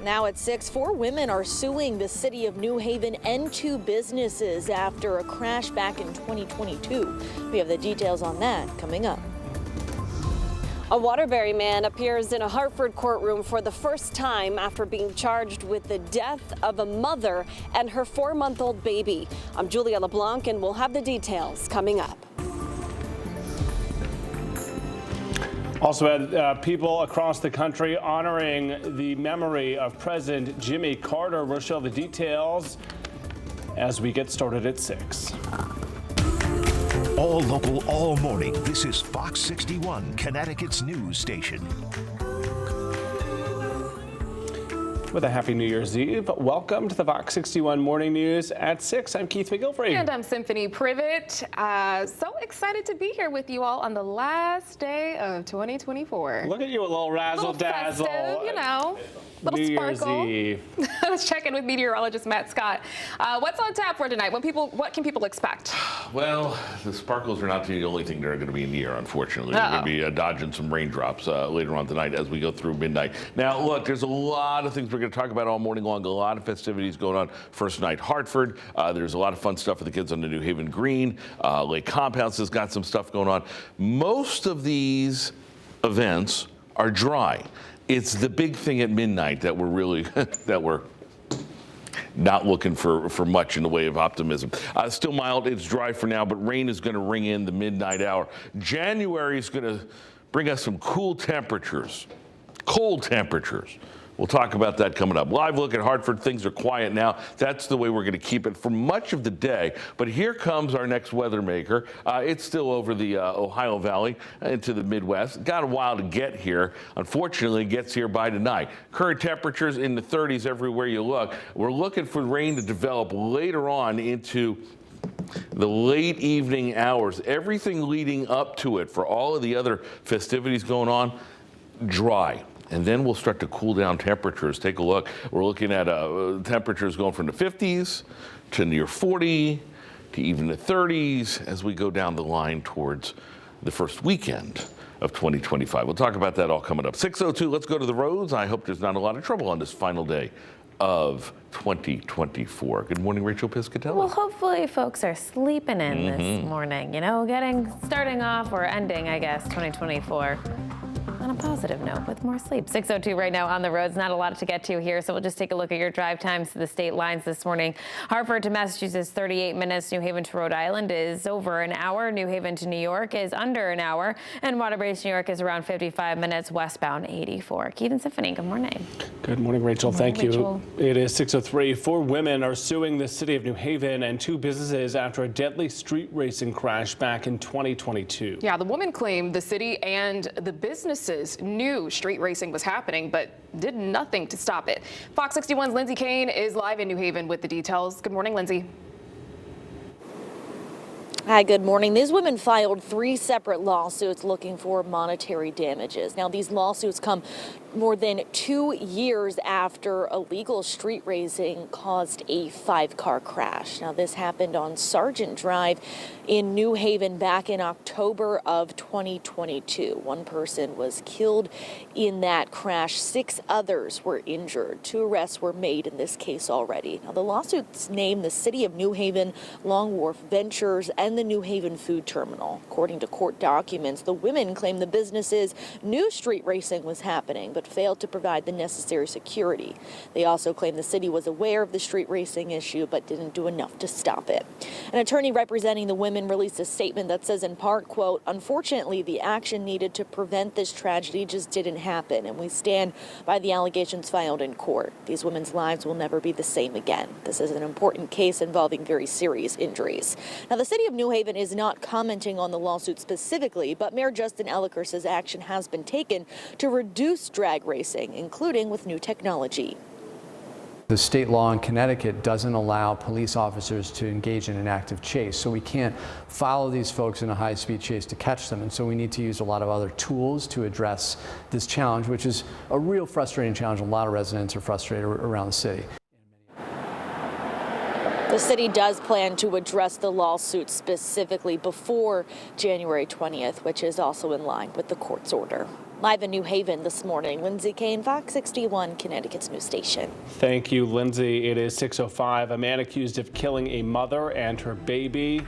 Now at 6, 4 women are suing the city of New Haven and 2 businesses after a crash back in 2022. We have the details on that coming up. A Waterbury man appears in a Hartford courtroom for the first time after being charged with the death of a mother and her 4-month-old baby. I'm Julia LeBlanc, and we'll have the details coming up. Also had people across the country honoring the memory of President Jimmy Carter. We'll show the details as we get started at 6. All local, all morning. This is Fox 61, Connecticut's news station. With a happy New Year's Eve. Welcome to the Fox 61 Morning News at 6. I'm Keith McGilvery. And I'm Symphony Privet. So excited to be here with you all on the last day of 2024. Look at you, a little razzle-dazzle. Festive, you know. Little New sparkle. Year's Eve. I was checking with meteorologist Matt Scott. What's on tap for tonight? What can people expect? Well, the sparkles are not the only thing that are going to be in the air, unfortunately. We're going to be dodging some raindrops later on tonight as we go through midnight. Now, look, there's a lot of things we're going to talk about all morning long. A lot of festivities going on. First night, Hartford. There's a lot of fun stuff for the kids on the New Haven Green. Lake Compounds has got some stuff going on. Most of these events are dry. It's the big thing at midnight that we're really, that we're not looking for much in the way of optimism. Still mild, it's dry for now, but rain is going to ring in the midnight hour. January is going to bring us some cool temperatures, cold temperatures. We'll talk about that coming up. Live look at Hartford. Things are quiet now. That's the way we're going to keep it for much of the day. But here comes our next weather maker. It's still over the Ohio Valley into the Midwest. Got a while to get here. Unfortunately, it gets here by tonight. Current temperatures in the 30s everywhere you look. We're looking for rain to develop later on into the late evening hours. Everything leading up to it for all of the other festivities going on, dry. And then we'll start to cool down temperatures. Take a look. We're looking at temperatures going from the 50s to near 40 to even the 30s as we go down the line towards the first weekend of 2025. We'll talk about that all coming up. 6:02, let's go to the roads. I hope there's not a lot of trouble on this final day of 2024. Good morning, Rachel Piscatelli. Well, hopefully folks are sleeping in this morning, you know, starting off or ending, I guess, 2024. On a positive note with more sleep. 6:02 right now on the roads. Not a lot to get to here, so we'll just take a look at your drive times to the state lines this morning. Hartford to Massachusetts, 38 minutes. New Haven to Rhode Island is over an hour. New Haven to New York is under an hour. And Waterbury to New York is around 55 minutes. Westbound, 84. Keith and Symphony, good morning. Good morning, Rachel. Good morning, Thank Rachel. you. It is 6:03. 4 women are suing the city of New Haven and 2 businesses after a deadly street racing crash back in 2022. Yeah, the woman claimed the city and the businesses knew street racing was happening, but did nothing to stop it. Fox 61's Lindsay Kane is live in New Haven with the details. Good morning, Lindsay. Hi, good morning. These women filed 3 separate lawsuits looking for monetary damages. Now, these lawsuits come more than 2 years after illegal street racing caused a 5-car crash. Now, this happened on Sargent Drive in New Haven back in October of 2022. 1 person was killed in that crash. 6 others were injured. 2 arrests were made in this case already. Now, the lawsuits name the city of New Haven, Long Wharf Ventures, and the New Haven Food Terminal. According to court documents, the women claim the businesses knew street racing was happening, but failed to provide the necessary security. They also claim the city was aware of the street racing issue, but didn't do enough to stop it. An attorney representing the women released a statement that says in part, quote, "Unfortunately, the action needed to prevent this tragedy just didn't happen, and we stand by the allegations filed in court. These women's lives will never be the same again. This is an important case involving very serious injuries." Now, the city of New Haven is not commenting on the lawsuit specifically, but Mayor Justin Elicker says action has been taken to reduce drag racing, including with new technology. The state law in Connecticut doesn't allow police officers to engage in an active chase, so we can't follow these folks in a high-speed chase to catch them, and so we need to use a lot of other tools to address this challenge, which is a real frustrating challenge. A lot of residents are frustrated around the city. The city does plan to address the lawsuit specifically before January 20th, which is also in line with the court's order. Live in New Haven this morning, Lindsay Kane, Fox 61, Connecticut's news station. Thank you, Lindsay. It is 6:05. A man accused of killing a mother and her baby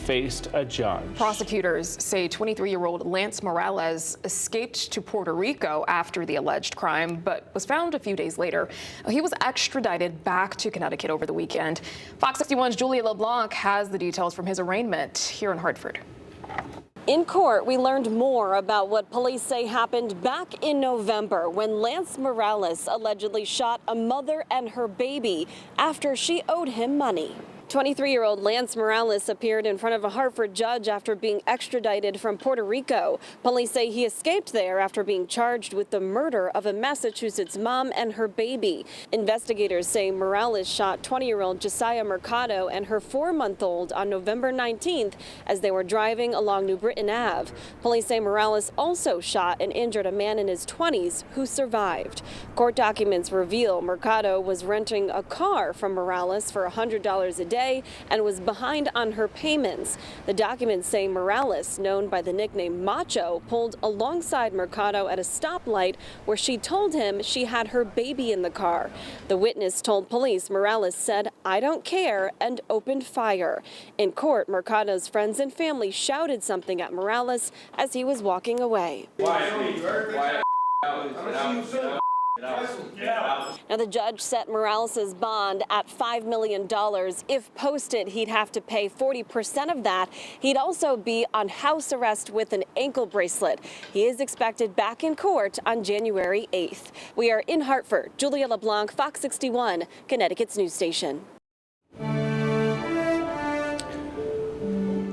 faced a judge. Prosecutors say 23-year-old Lance Morales escaped to Puerto Rico after the alleged crime, but was found a few days later. He was extradited back to Connecticut over the weekend. Fox 61's Julia LeBlanc has the details from his arraignment here in Hartford. In court, we learned more about what police say happened back in November when Lance Morales allegedly shot a mother and her baby after she owed him money. 23-year-old Lance Morales appeared in front of a Hartford judge after being extradited from Puerto Rico. Police say he escaped there after being charged with the murder of a Massachusetts mom and her baby. Investigators say Morales shot 20-year-old Josiah Mercado and her 4-month-old on November 19th as they were driving along New Britain Ave. Police say Morales also shot and injured a man in his 20s who survived. Court documents reveal Mercado was renting a car from Morales for $100 a day and was behind on her payments. The documents say Morales, known by the nickname Macho, pulled alongside Mercado at a stoplight where she told him she had her baby in the car. The witness told police Morales said, "I don't care," and opened fire. In court, Mercado's friends and family shouted something at Morales as he was walking away. Now, the judge set Morales' bond at $5 million. If posted, he'd have to pay 40% of that. He'd also be on house arrest with an ankle bracelet. He is expected back in court on January 8th. We are in Hartford. Julia LeBlanc, Fox 61, Connecticut's news station.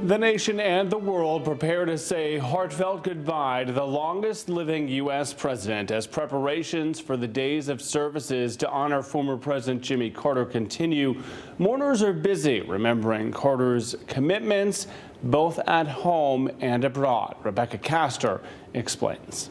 The nation and the world prepare to say heartfelt goodbye to the longest living U.S. president as preparations for the days of services to honor former President Jimmy Carter continue. Mourners are busy remembering Carter's commitments both at home and abroad. Rebecca Castor explains.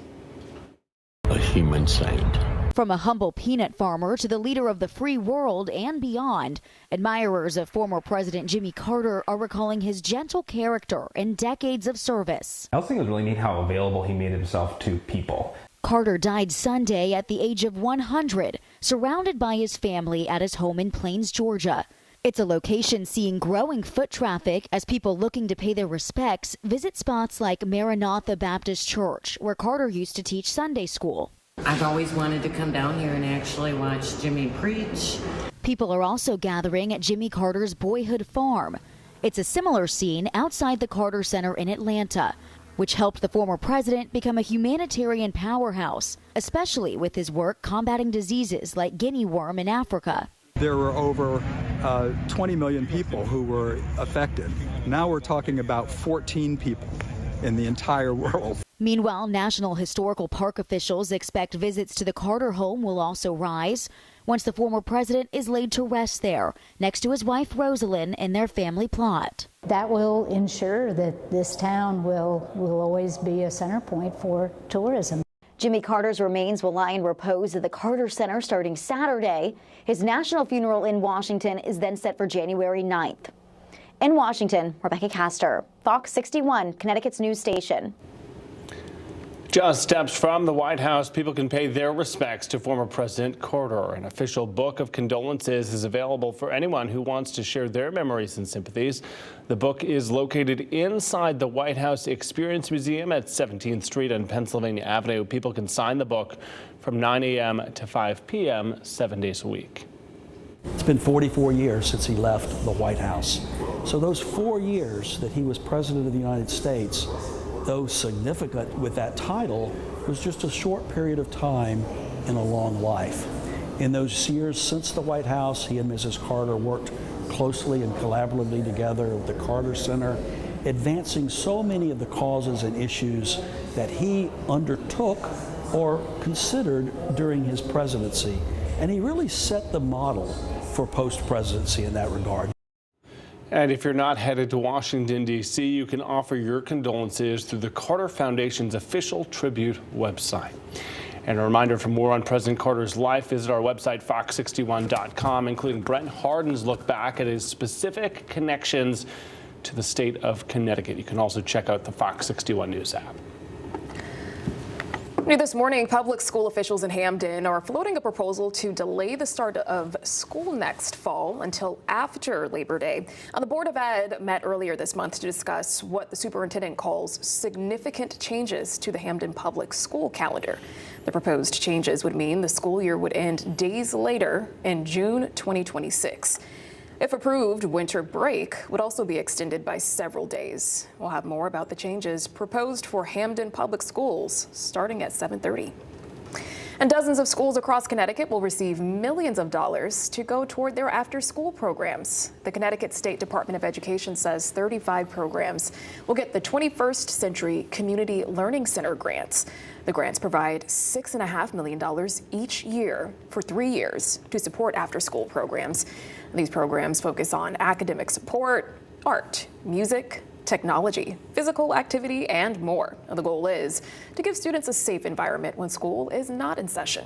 A human saint. From a humble peanut farmer to the leader of the free world and beyond, admirers of former President Jimmy Carter are recalling his gentle character and decades of service. I also think it was really neat how available he made himself to people. Carter died Sunday at the age of 100, surrounded by his family at his home in Plains, Georgia. It's a location seeing growing foot traffic as people looking to pay their respects visit spots like Maranatha Baptist Church, where Carter used to teach Sunday school. I've always wanted to come down here and actually watch Jimmy preach. People are also gathering at Jimmy Carter's boyhood farm. It's a similar scene outside the Carter Center in Atlanta, which helped the former president become a humanitarian powerhouse, especially with his work combating diseases like guinea worm in Africa. There were over 20 million people who were affected. Now we're talking about 14 people in the entire world. Meanwhile, National Historical Park officials expect visits to the Carter home will also rise once the former president is laid to rest there, next to his wife Rosalind in their family plot. That will ensure that this town will always be a center point for tourism. Jimmy Carter's remains will lie in repose at the Carter Center starting Saturday. His national funeral in Washington is then set for January 9th. In Washington, Rebecca Castor, Fox 61, Connecticut's news station. Just steps from the White House, people can pay their respects to former President Carter. An official book of condolences is available for anyone who wants to share their memories and sympathies. The book is located inside the White House Experience Museum at 17th Street and Pennsylvania Avenue. People can sign the book from 9 a.m. to 5 p.m. 7 days a week. It's been 44 years since he left the White House. So those 4 years that he was President of the United States, though significant with that title, was just a short period of time in a long life. In those years since the White House, he and Mrs. Carter worked closely and collaboratively together at the Carter Center, advancing so many of the causes and issues that he undertook or considered during his presidency. And he really set the model for post-presidency in that regard. And if you're not headed to Washington, D.C., you can offer your condolences through the Carter Foundation's official tribute website. And a reminder, for more on President Carter's life, visit our website, fox61.com, including Brent Harden's look back at his specific connections to the state of Connecticut. You can also check out the Fox 61 News app. New this morning, public school officials in Hampton are floating a proposal to delay the start of school next fall until after Labor Day. The Board of Ed met earlier this month to discuss what the superintendent calls significant changes to the Hampton public school calendar. The proposed changes would mean the school year would end days later in June 2026. If approved, winter break would also be extended by several days. We'll have more about the changes proposed for Hampton Public Schools starting at 7:30. And dozens of schools across Connecticut will receive millions of dollars to go toward their after-school programs. The Connecticut State Department of Education says 35 programs will get the 21st Century Community Learning Center grants. The grants provide $6.5 million each year for 3 years to support after-school programs. These programs focus on academic support, art, music, technology, physical activity, and more. The goal is to give students a safe environment when school is not in session.